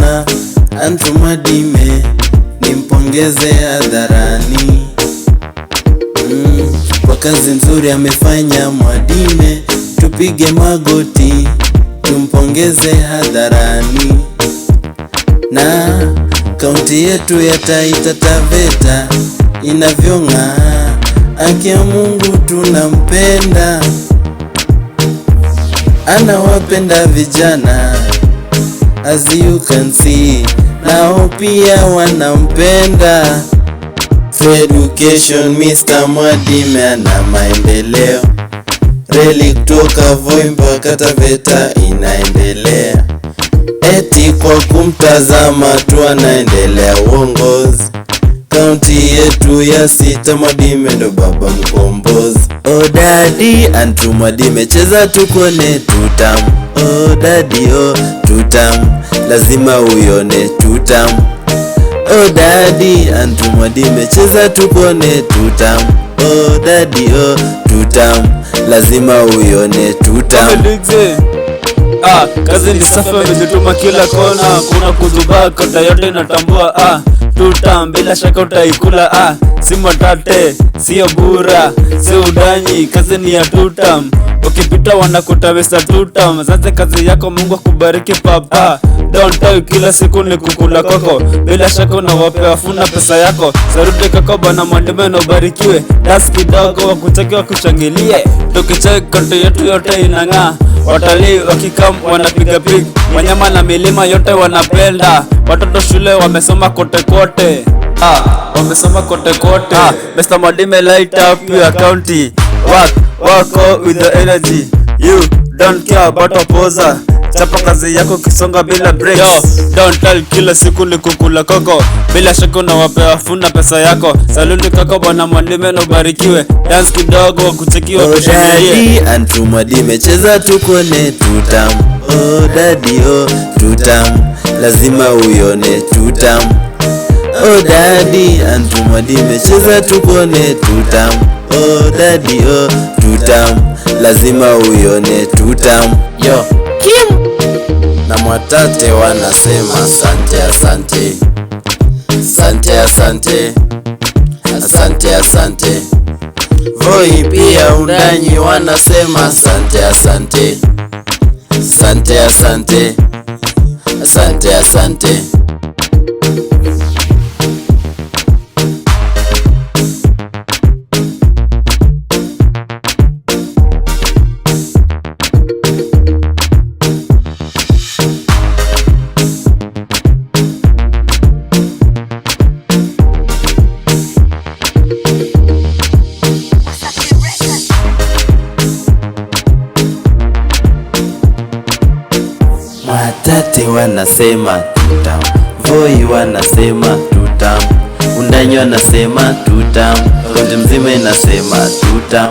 sana Antu Mwadime, nimpongeze hadharani. Kwa kazi nzuri amefanya Mwadime, tupige magoti tumpongeze hadharani. Na kaunti yetu ya Taita Taveta inavyong'aa, haki ya Mungu tunampenda, anawapenda vijana as you can see, nao pia wanampenda. Free education, Mr. Mwadime ana maendeleo, reli kutoka Voi mpaka Taveta inaendelea, eti kwa kumtazama tu anaendelea uongozi. Kaunti yetu ya sita, Mwadime ndo baba mkombozi. Oh daddy, Antu Mwadime cheza tukone tutam. Oh daddy, oh tutam, lazima uyone tutam. Oh daddy, Antu Mwadime cheza tukone tutam. Oh daddy, oh tutam, lazima uyone tutam. Kazi ni safi, amejituma kila kona, kuna kuzubaa kota yote natambua. Tutam bila shaka utaikula. Si mwatate, sio bura, si udanyi, kazi ni ya tutam. Ukipita wanakutawesa tutam. Zaze kazi yako, Mungu akubariki papa. Don't tell, kila siku ni kukula koko, bila shaka unawapea funa pesa yako. Sarudi kako bana Mwadime na ubarikiwe, dance kidogo wakucheki wakuchangilie. Tukicheki kanto yetu yote inang'aa, watalii wakikam wanapiga pig, wanyama na milima yote wanapenda. Watoto shule wamesoma kote kote, wamesoma kote kote. Mr. Mwadime light up your county, work with the energy, you don't care about opposer. Chapa kazi yako kisonga bila breaks. Yo, don't tell, kila siku ni kukula koko, bila shaka unawapea funa pesa yako. Saluni kako bwana Mwadime na ubarikiwe, dance kidogo wakuchekiwa kushangilie. Antu Mwadime cheza tukone tutam. Oh daddy, oh tutam, lazima uyone tutam. Oh daddy, Antu Mwadime cheza tukone tutam. Oh daddy, oh tutam, lazima uyone tutam. Yo Kim na Mwatate wanasema asante asante, asante asante, asante asante. Voi pia undanyi wanasema asante asante, asante asante, asante asante. Mwatate wanasema tutam, Voi wanasema tutam, undanyi wanasema tutam, kaunti mzima inasema tutam.